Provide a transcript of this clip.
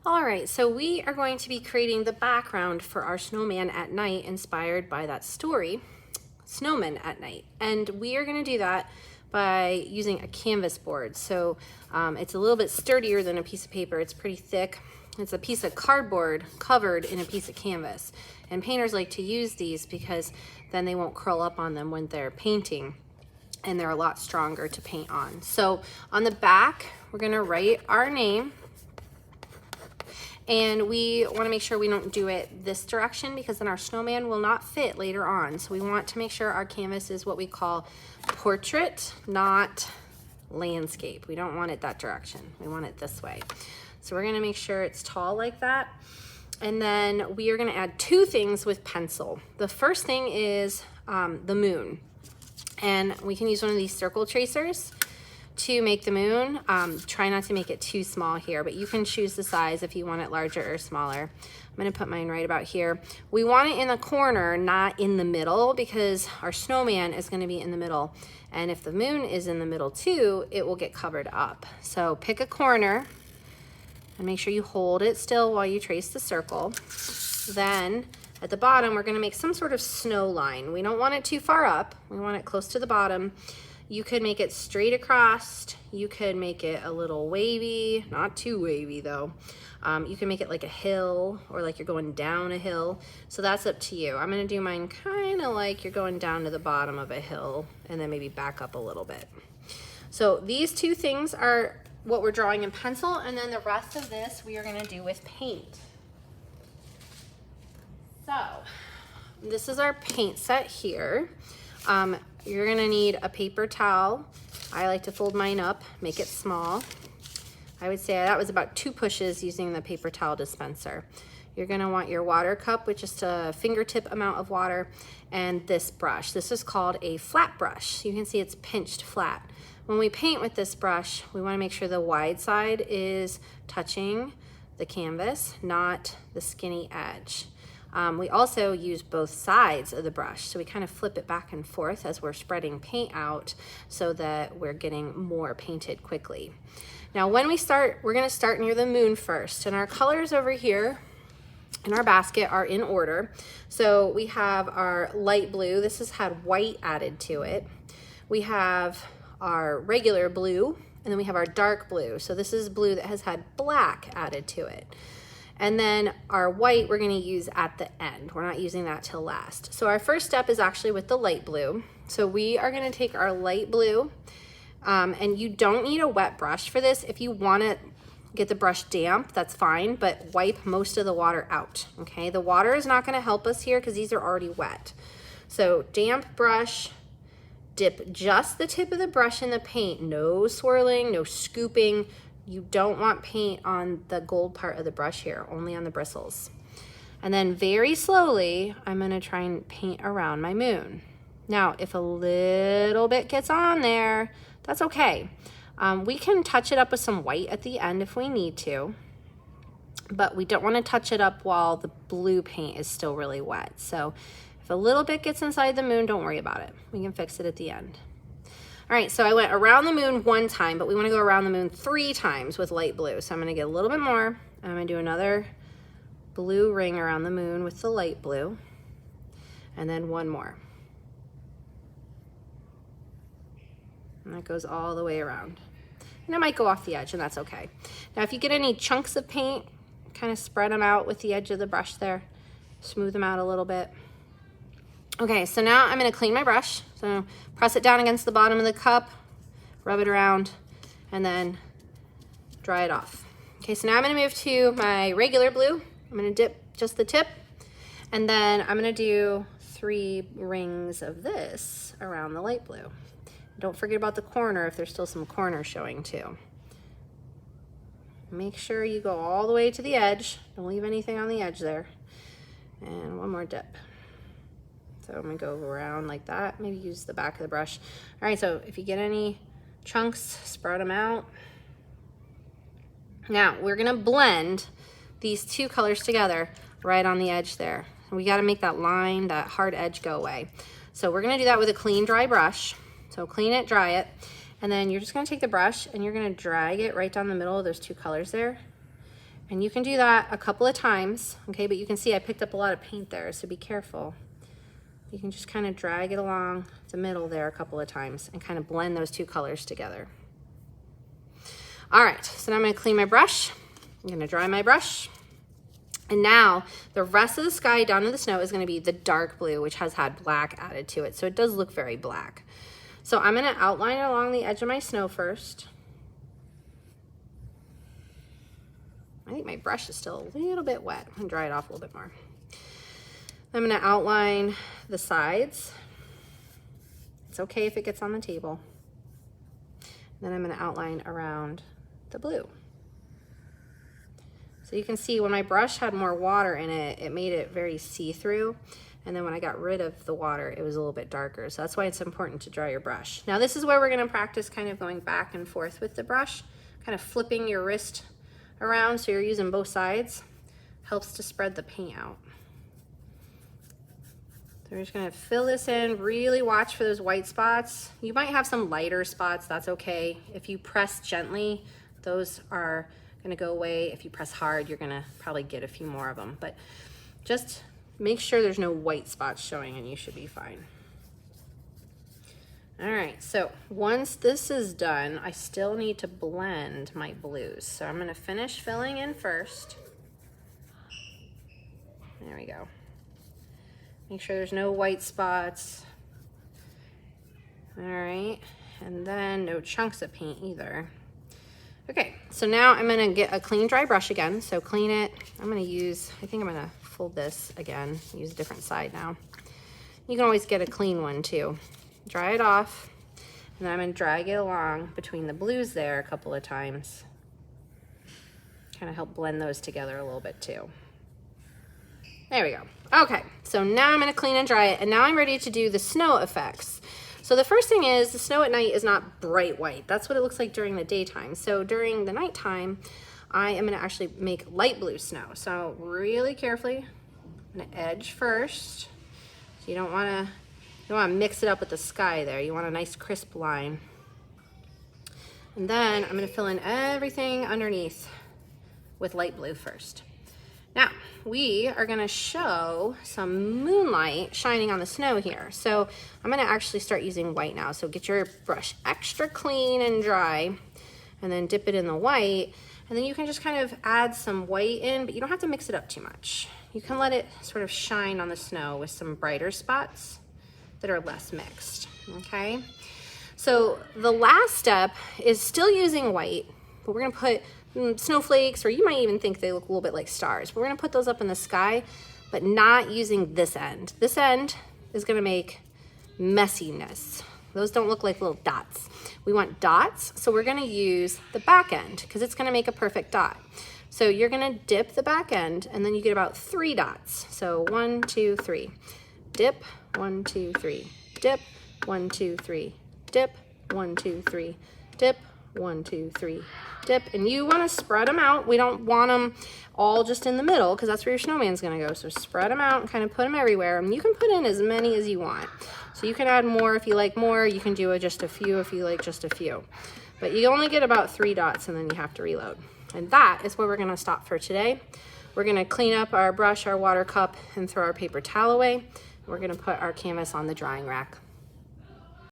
All right, so we are going to be creating the background for our snowman at night, inspired by that story, Snowman at Night. And we are gonna do that by using a canvas board. So it's a little bit sturdier than a piece of paper. It's pretty thick. It's a piece of cardboard covered in a piece of canvas. And painters like to use these because then they won't curl up on them when they're painting, and they're a lot stronger to paint on. So on the back, we're gonna write our name. And we want to make sure we don't do it this direction because then our snowman will not fit later on. So we want to make sure our canvas is what we call portrait, not landscape. We don't want it that direction. We want it this way. So we're going to make sure it's tall like that. And then we are going to add two things with pencil. The first thing is the moon. And we can use one of these circle tracers to make the moon. Try not to make it too small here, but you can choose the size if you want it larger or smaller. I'm gonna put mine right about here. We want it in the corner, not in the middle, because our snowman is gonna be in the middle. And if the moon is in the middle too, it will get covered up. So pick a corner and make sure you hold it still while you trace the circle. Then at the bottom, we're gonna make some sort of snow line. We don't want it too far up. We want it close to the bottom. You could make it straight across. You could make it a little wavy, not too wavy though. You can make it like a hill or like you're going down a hill. So that's up to you. I'm gonna do mine kind of like you're going down to the bottom of a hill and then maybe back up a little bit. So these two things are what we're drawing in pencil, and then the rest of this we are gonna do with paint. So this is our paint set here. You're gonna need a paper towel. I like to fold mine up, make it small. I would say that was about 2 pushes using the paper towel dispenser. You're gonna want your water cup with just a fingertip amount of water, and this brush. This is called a flat brush. You can see it's pinched flat. When we paint with this brush, we wanna make sure the wide side is touching the canvas, not the skinny edge. We also use both sides of the brush, so we kind of flip it back and forth as we're spreading paint out so that we're getting more painted quickly. Now when we start, we're gonna start near the moon first, and our colors over here in our basket are in order. So we have our light blue. This has had white added to it. We have our regular blue, and then we have our dark blue. So this is blue that has had black added to it. And then our white we're gonna use at the end. We're not using that till last. So our first step is actually with the light blue. So we are gonna take our light blue, and you don't need a wet brush for this. If you wanna get the brush damp, that's fine, but wipe most of the water out, okay? The water is not gonna help us here because these are already wet. So damp brush, dip just the tip of the brush in the paint. No swirling, no scooping. You don't want paint on the gold part of the brush here, only on the bristles. And then very slowly, I'm gonna try and paint around my moon. Now, if a little bit gets on there, that's okay. We can touch it up with some white at the end if we need to, but we don't wanna touch it up while the blue paint is still really wet. So if a little bit gets inside the moon, don't worry about it. We can fix it at the end. All right, so I went around the moon 1 time, but we wanna go around the moon 3 times with light blue. So I'm gonna get a little bit more. I'm gonna do another blue ring around the moon with the light blue, and then 1 more. And that goes all the way around. And it might go off the edge, and that's okay. Now, if you get any chunks of paint, kind of spread them out with the edge of the brush there. Smooth them out a little bit. Okay, so now I'm gonna clean my brush. So press it down against the bottom of the cup, rub it around, and then dry it off. Okay, so now I'm gonna move to my regular blue. I'm gonna dip just the tip, and then I'm gonna do 3 rings of this around the light blue. Don't forget about the corner if there's still some corner showing too. Make sure you go all the way to the edge. Don't leave anything on the edge there. And 1 more dip. So I'm gonna go around like that, maybe use the back of the brush. All right, so if you get any chunks, spread them out. Now, we're gonna blend these 2 colors together right on the edge there. We gotta make that line, that hard edge go away. So we're gonna do that with a clean, dry brush. So clean it, dry it, and then you're just gonna take the brush and you're gonna drag it right down the middle of those 2 colors there. And you can do that a couple of times, okay? But you can see I picked up a lot of paint there, so be careful. You can just kind of drag it along the middle there a couple of times and kind of blend those two colors together. All right, so now I'm gonna clean my brush. I'm gonna dry my brush. And now the rest of the sky down to the snow is gonna be the dark blue, which has had black added to it. So it does look very black. So I'm gonna outline along the edge of my snow first. I think my brush is still a little bit wet. I'm gonna dry it off a little bit more. I'm gonna outline the sides. It's okay if it gets on the table. Then I'm gonna outline around the blue. So you can see when my brush had more water in it, it made it very see-through. And then when I got rid of the water, it was a little bit darker. So that's why it's important to dry your brush. Now this is where we're gonna practice kind of going back and forth with the brush, kind of flipping your wrist around so you're using both sides. Helps to spread the paint out. So we're just gonna fill this in, really watch for those white spots. You might have some lighter spots, that's okay. If you press gently, those are gonna go away. If you press hard, you're gonna probably get a few more of them. But just make sure there's no white spots showing and you should be fine. All right, so once this is done, I still need to blend my blues. So I'm gonna finish filling in first. There we go. Make sure there's no white spots. All right, and then no chunks of paint either. Okay, so now I'm gonna get a clean dry brush again. So clean it. I'm gonna use, I think I'm gonna fold this again, use a different side now. You can always get a clean one too. Dry it off, and then I'm gonna drag it along between the blues there a couple of times. Kind of help blend those together a little bit too. There we go. Okay, so now I'm gonna clean and dry it, and now I'm ready to do the snow effects. So the first thing is the snow at night is not bright white. That's what it looks like during the daytime. So during the nighttime, I am gonna actually make light blue snow. So really carefully, I'm gonna edge first. So you don't wanna mix it up with the sky there. You want a nice crisp line. And then I'm gonna fill in everything underneath with light blue first. Now, we are gonna show some moonlight shining on the snow here. So I'm gonna actually start using white now. So get your brush extra clean and dry, and then dip it in the white. And then you can just kind of add some white in, but you don't have to mix it up too much. You can let it sort of shine on the snow with some brighter spots that are less mixed, okay? So the last step is still using white, but we're gonna put snowflakes, or you might even think they look a little bit like stars. But we're gonna put those up in the sky, but not using this end. This end is gonna make messiness. Those don't look like little dots. We want dots, so we're gonna use the back end because it's gonna make a perfect dot. So you're gonna dip the back end, and then you get about 3 dots. So 1, 2, 3. Dip, 1, 2, 3. Dip, 1, 2, 3. Dip, 1, 2, 3. Dip, 1, 2, 3. Dip, and you want to spread them out. We don't want them all just in the middle because that's where your snowman's going to go. So spread them out and kind of put them everywhere. And you can put in as many as you want. So you can add more if you like more. You can do just a few if you like just a few. But you only get about 3 dots and then you have to reload. And that is where we're going to stop for today. We're going to clean up our brush, our water cup, and throw our paper towel away. We're going to put our canvas on the drying rack.